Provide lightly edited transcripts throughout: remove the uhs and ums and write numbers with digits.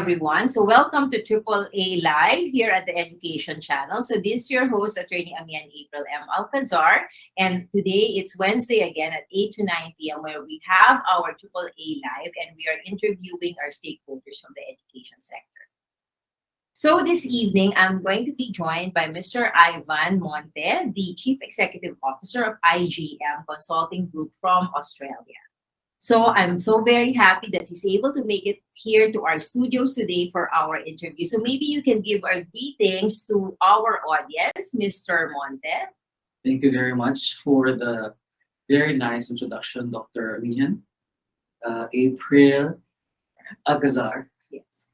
everyone. So welcome to AAA Live here at the Education Channel. So this is your host, Attorney Amian April M. Alcazar. And today it's Wednesday again at 8 to 9 p.m. where we have our AAA Live and we are interviewing our stakeholders from the education sector. So this evening, I'm going to be joined by Mr. Ivan Monte, the Chief Executive Officer of IGM Consulting Group from Australia. So I'm so very happy that he's able to make it here to our studios today for our interview. So maybe you can give our greetings to our audience, Mr. Monte. Thank you very much for the very nice introduction, Dr. Amihan. April Alcazar. Yes.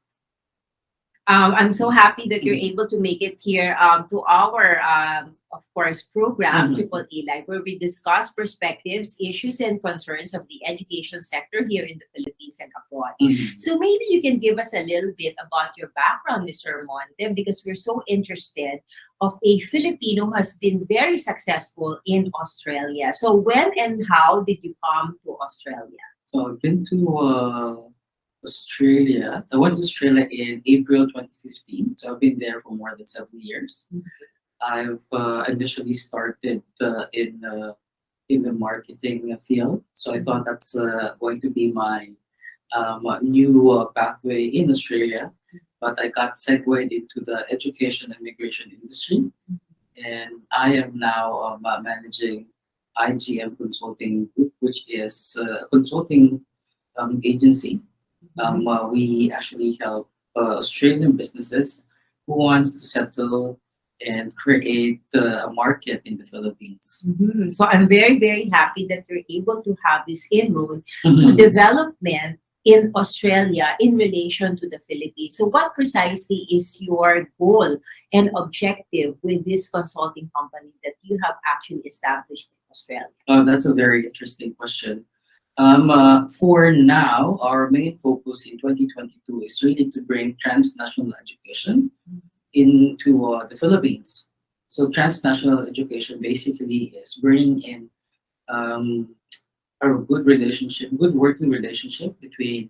I'm so happy that you're able to make it here to our, of course, program, AAA Live, where we discuss perspectives, issues, and concerns of the education sector here in the Philippines and abroad. So maybe you can give us a little bit about your background, Mr. Monte, because we're so interested of a Filipino who has been very successful in Australia. So when and how did you come to Australia? So I've been to Australia. I went to Australia in April 2015. So I've been there for more than 7 years. I've initially started in the marketing field. So I thought that's going to be my new pathway in Australia. But I got segued into the education and migration industry. And I am now managing IGM Consulting Group, which is a consulting agency. We actually help Australian businesses who wants to settle and create a market in the Philippines. So I'm very, very happy that you're able to have this inroad to development in Australia in relation to the Philippines. So what precisely is your goal and objective with this consulting company that you have actually established in Australia? That's a very interesting question. For now, our main focus in 2022 is really to bring transnational education into the Philippines. So transnational education basically is bringing in a good working relationship between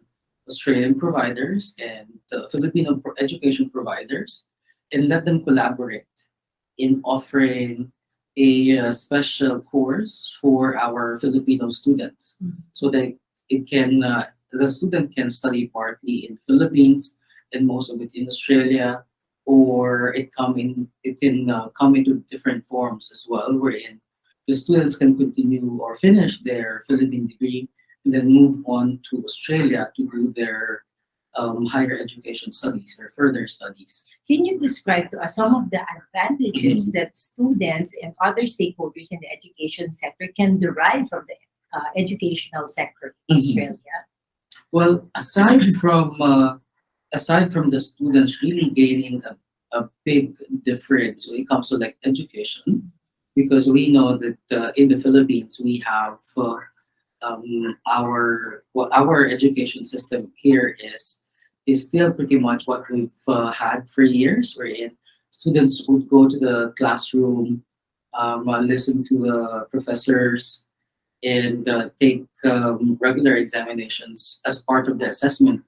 Australian providers and the Filipino education providers, and let them collaborate in offering a special course for our Filipino students, so that the student can study partly in Philippines and most of it in Australia, or it can come into different forms as well, wherein the students can continue or finish their Philippine degree and then move on to Australia to do their higher education studies or further studies. Can you describe to us some of the advantages that students and other stakeholders in the education sector can derive from the educational sector in Australia? Well, aside from the students really gaining a big difference when it comes to like education, because we know that in the Philippines we have our education system here is still pretty much what we've had for years, wherein students would go to the classroom, listen to the professors, and take regular examinations as part of the assessment.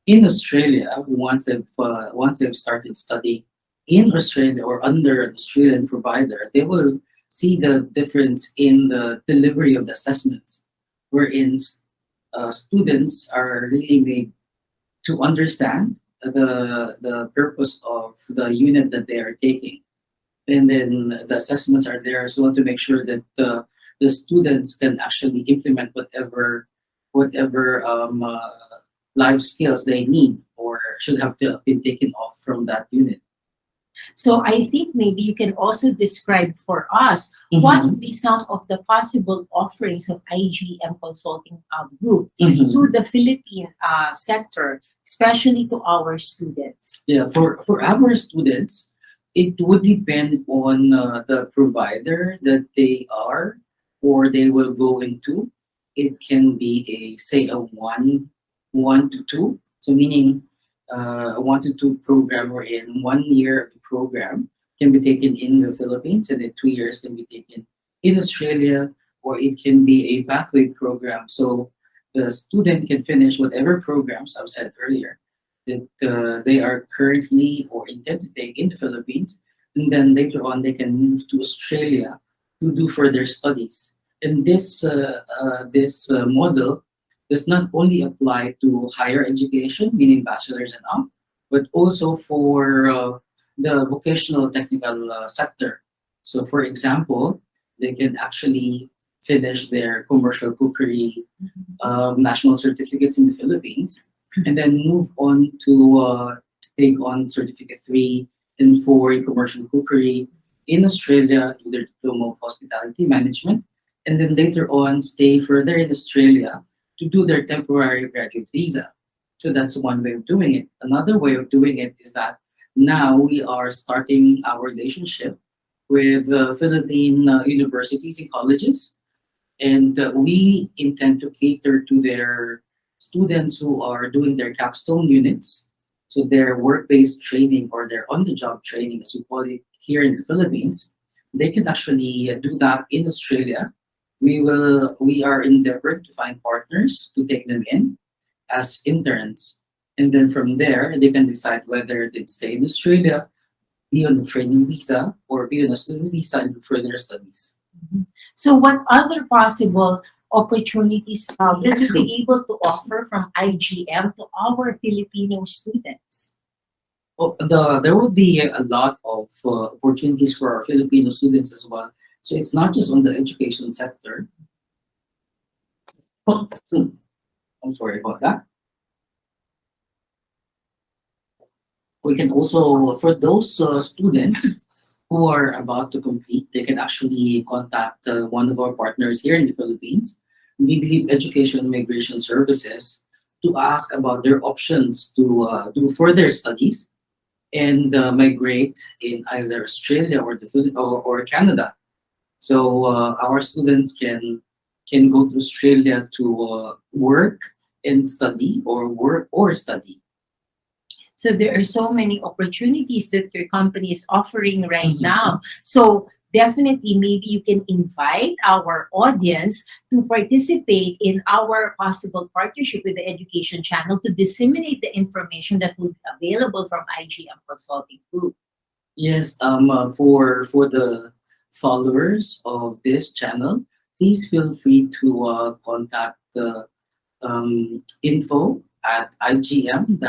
In Australia, once they've started studying in Australia or under an Australian provider, they will see the difference in the delivery of the assessments, wherein students are really made to understand the purpose of the unit that they are taking. And then the assessments are there as well to make sure that the students can actually implement whatever life skills they need or should have been taken off from that unit. So I think maybe you can also describe for us what would be some of the possible offerings of IGM Consulting Group to the Philippine sector, especially to our students. Yeah, for our students, it would depend on the provider that they are or they will go into. It can be a 1 to 2, so meaning a 1 to 2 program, wherein 1 year of the program can be taken in the Philippines and then 2 years can be taken in Australia, or it can be a pathway program. So the student can finish whatever programs I've said earlier that they are currently or intend to take in the Philippines, and then later on they can move to Australia to do further studies. And this model does not only apply to higher education, meaning bachelor's and up, but also for the vocational technical sector. So, for example, they can actually finish their commercial cookery national certificates in the Philippines, and then move on to take on certificate 3 and 4 in commercial cookery in Australia, do their diploma of hospitality management, and then later on stay further in Australia to do their temporary graduate visa. So that's one way of doing it. Another way of doing it is that now we are starting our relationship with Philippine universities and colleges, and we intend to cater to their students who are doing their capstone units, so their work-based training or their on-the-job training, as we call it here in the Philippines. They can actually do that in Australia. We are endeavoring to find partners to take them in as interns, and then from there they can decide whether they stay in Australia, be on a training visa, or be on a student visa and do further studies. Mhm. So, what other possible opportunities will you be able to offer from IGM to our Filipino students? Oh, there will be a lot of opportunities for our Filipino students as well. So it's not just on the education sector. I'm sorry about that. We can also, for those students who are about to complete, they can actually contact one of our partners here in the Philippines, Midleaf Education and Migration Services, to ask about their options to do further studies and migrate in either Australia or or Canada. So our students can go to Australia to work and study, or work or study. So there are so many opportunities that your company is offering right Mhm. now. So definitely, maybe you can invite our audience to participate in our possible partnership with the Education Channel to disseminate the information that will be available from IGM Consulting Group. Yes, for the followers of this channel, please feel free to contact the info at igm.aus.com.au.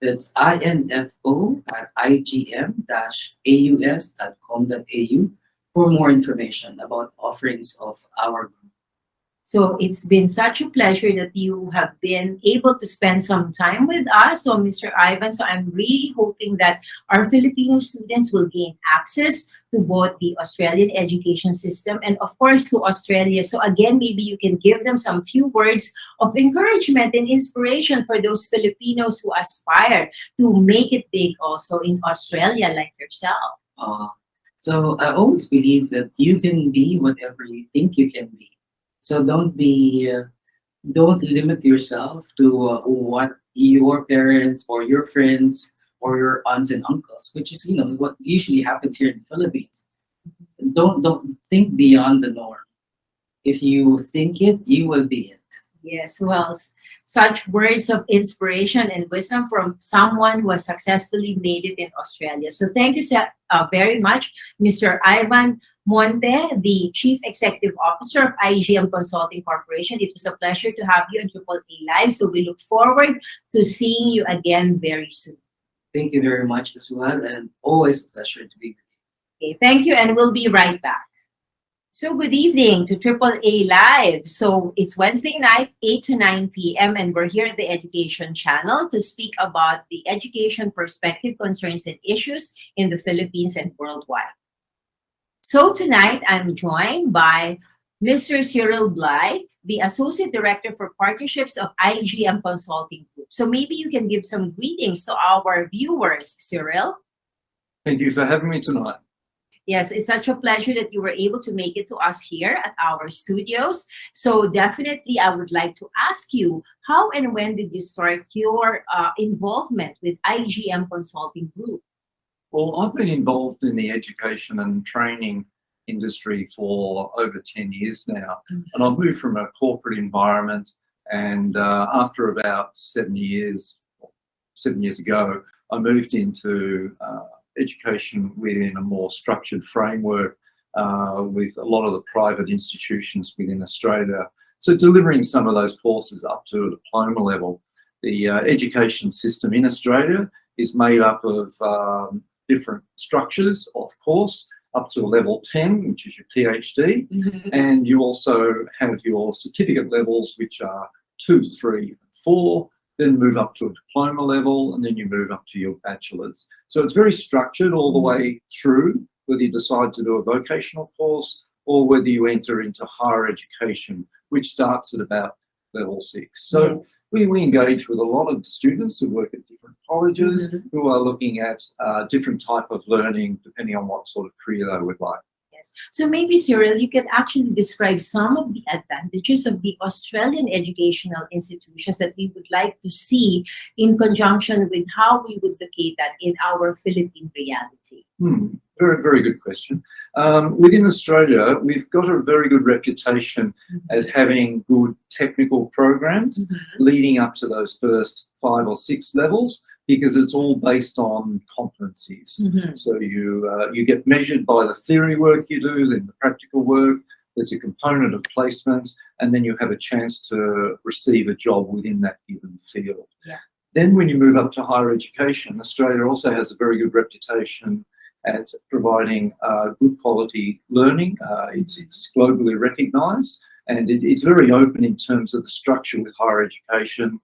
That's info at igm-aus.com.au for more information about offerings of our group. So it's been such a pleasure that you have been able to spend some time with us. So, Mr. Ivan, so I'm really hoping that our Filipino students will gain access to both the Australian education system and, of course, to Australia. So, again, maybe you can give them some few words of encouragement and inspiration for those Filipinos who aspire to make it big also in Australia, like yourself. Uh, so I always believe that you can be whatever you think you can be. So don't limit yourself to what your parents or your friends or your aunts and uncles, which is what usually happens here in the Philippines. Don't think beyond the norm. If you think it, you will be it. Yes, well, such words of inspiration and wisdom from someone who has successfully made it in Australia. So thank you very much, Mr. Ivan Monte, the Chief Executive Officer of IGM Consulting Corporation. It was a pleasure to have you on AAA Live. So we look forward to seeing you again very soon. Thank you very much as well, and always a pleasure to be with you. Okay, thank you, and we'll be right back. So good evening to AAA Live. So it's Wednesday night, 8 to 9 p.m. and we're here at the Education Channel to speak about the education perspective, concerns, and issues in the Philippines and worldwide. So tonight, I'm joined by Mr. Cyril Blyth, the Associate Director for Partnerships of IGM Consulting Group. So maybe you can give some greetings to our viewers, Cyril. Thank you for having me tonight. Yes, it's such a pleasure that you were able to make it to us here at our studios. So definitely, I would like to ask you, how and when did you start your involvement with IGM Consulting Group? Well, I've been involved in the education and training industry for over 10 years now. And I've moved from a corporate environment And after about 7 years ago, I moved into education within a more structured framework with a lot of the private institutions within Australia. So delivering some of those courses up to a diploma level. The education system in Australia is made up of different structures, of course, up to level 10, which is your PhD. And you also have your certificate levels, which are 2, 3, and 4, then move up to a diploma level, and then you move up to your bachelor's. So it's very structured all the way through, whether you decide to do a vocational course or whether you enter into higher education, which starts at about level 6. So we engage with a lot of students who work at different colleges who are looking at different type of learning depending on what sort of career they would like. Yes. So maybe, Cyril, you can actually describe some of the advantages of the Australian educational institutions that we would like to see in conjunction with how we would locate that in our Philippine reality. Very, very good question. Within Australia, we've got a very good reputation at having good technical programs leading up to those first 5 or 6 levels, because it's all based on competencies. So you get measured by the theory work you do, then the practical work, there's a component of placement, and then you have a chance to receive a job within that given field. Then when you move up to higher education, Australia also has a very good reputation at providing good quality learning. It's globally recognised, and it's very open in terms of the structure with higher education,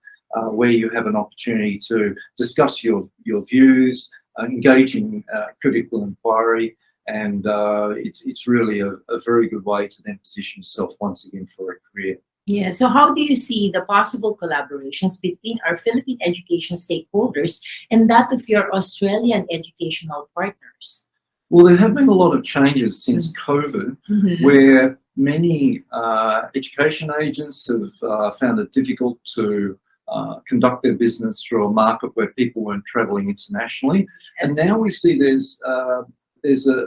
where you have an opportunity to discuss your views, engage in critical inquiry, and it's really a very good way to then position yourself once again for a career. Yeah, so how do you see the possible collaborations between our Philippine education stakeholders and that of your Australian educational partners? Well, there have been a lot of changes since COVID, where many education agents have found it difficult to conduct their business through a market where people weren't travelling internationally. And now we see there's a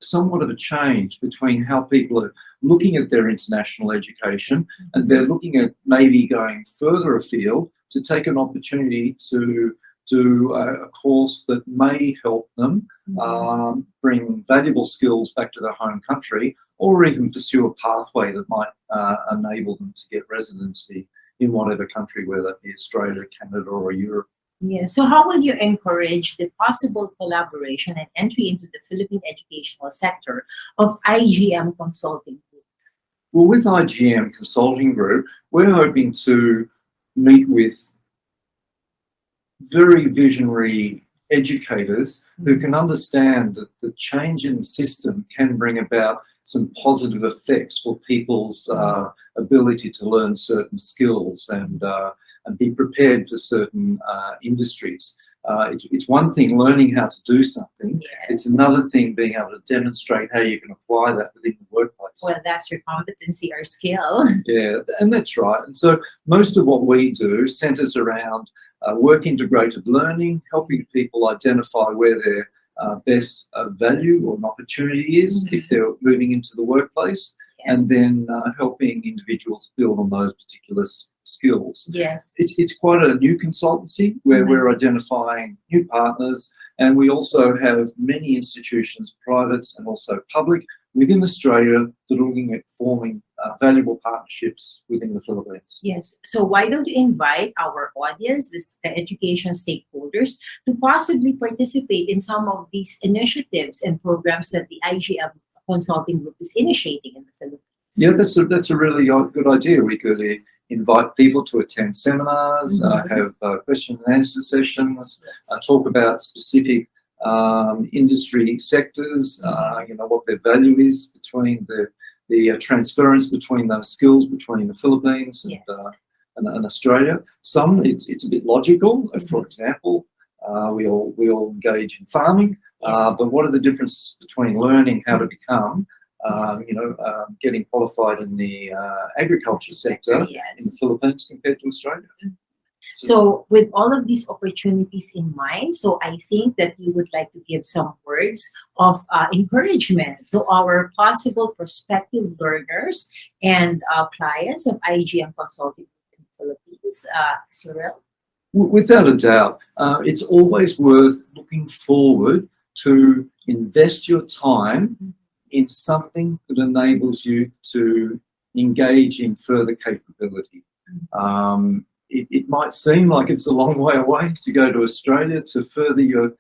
somewhat of a change between how people are looking at their international education, and they're looking at maybe going further afield to take an opportunity to do a course that may help them bring valuable skills back to their home country, or even pursue a pathway that might enable them to get residency in whatever country, whether it be Australia, Canada, or Europe. Yeah. So how will you encourage the possible collaboration and entry into the Philippine educational sector of IGM Consulting Group? Well, with IGM Consulting Group, we're hoping to meet with very visionary educators who can understand that the change in the system can bring about some positive effects for people's ability to learn certain skills and be prepared for certain industries. It's one thing learning how to do something. It's another thing being able to demonstrate how you can apply that within the workplace. Well, that's your competency or skill. Yeah, and that's right. And so most of what we do centres around work integrated learning, helping people identify where their best value or an opportunity is if they're moving into the workplace, and then helping individuals build on those particular skills. It's quite a new consultancy where we're identifying new partners, and we also have many institutions, privates and also public, within Australia that are looking at forming valuable partnerships within the Philippines. Yes. So why don't you invite our audience, the education stakeholders, to possibly participate in some of these initiatives and programs that the IGM Consulting Group is initiating in the Philippines? Yeah, that's a really good idea. We could invite people to attend seminars, have question and answer sessions, talk about specific industry sectors, what their value is between the transference between those skills between the Philippines and Australia. Some it's a bit logical. For example, we all engage in farming, but what are the differences between learning how to become, getting qualified in the agriculture sector in the Philippines compared to Australia? So with all of these opportunities in mind, so I think that you would like to give some words of encouragement to our possible prospective learners and clients of IGM Consulting in the Philippines, Cyril? Without a doubt, it's always worth looking forward to invest your time in something that enables you to engage in further capability. It might seem like it's a long way away to go to Australia to further your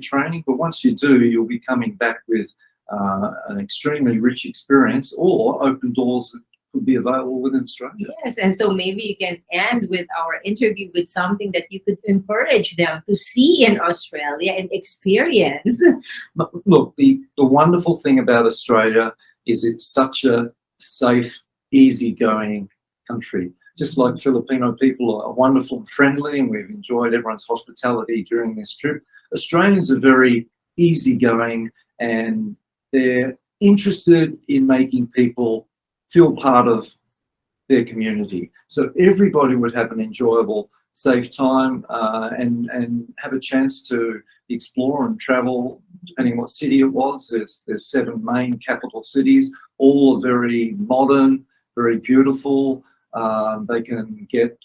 training, but once you do, you'll be coming back with an extremely rich experience or open doors that could be available within Australia. Yes, and so maybe you can end with our interview with something that you could encourage them to see in Australia and experience. But look, the wonderful thing about Australia is it's such a safe, easygoing country. Just like Filipino people are wonderful and friendly, and we've enjoyed everyone's hospitality during this trip, Australians are very easygoing and they're interested in making people feel part of their community. So everybody would have an enjoyable, safe time and have a chance to explore and travel, depending what city it was. There's 7 main capital cities, all are very modern, very beautiful. They can get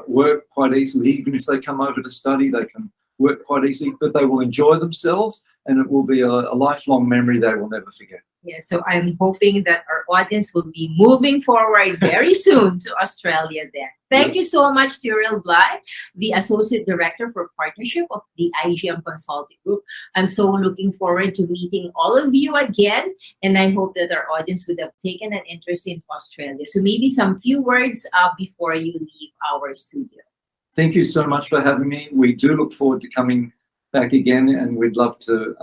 work quite easily. Even if they come over to study, they can work quite easily, but they will enjoy themselves and it will be a lifelong memory they will never forget. Yeah, so I'm hoping that our audience will be moving forward very soon to Australia then. Thank you so much, Cyril Blyth, the Associate Director for Partnership of the IGM Consulting Group. I'm so looking forward to meeting all of you again, and I hope that our audience would have taken an interest in Australia. So maybe some few words before you leave our studio. Thank you so much for having me. We do look forward to coming back again, and we'd love to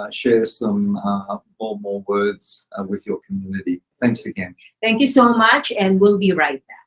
share some more words with your community. Thanks again. Thank you so much, and we'll be right back.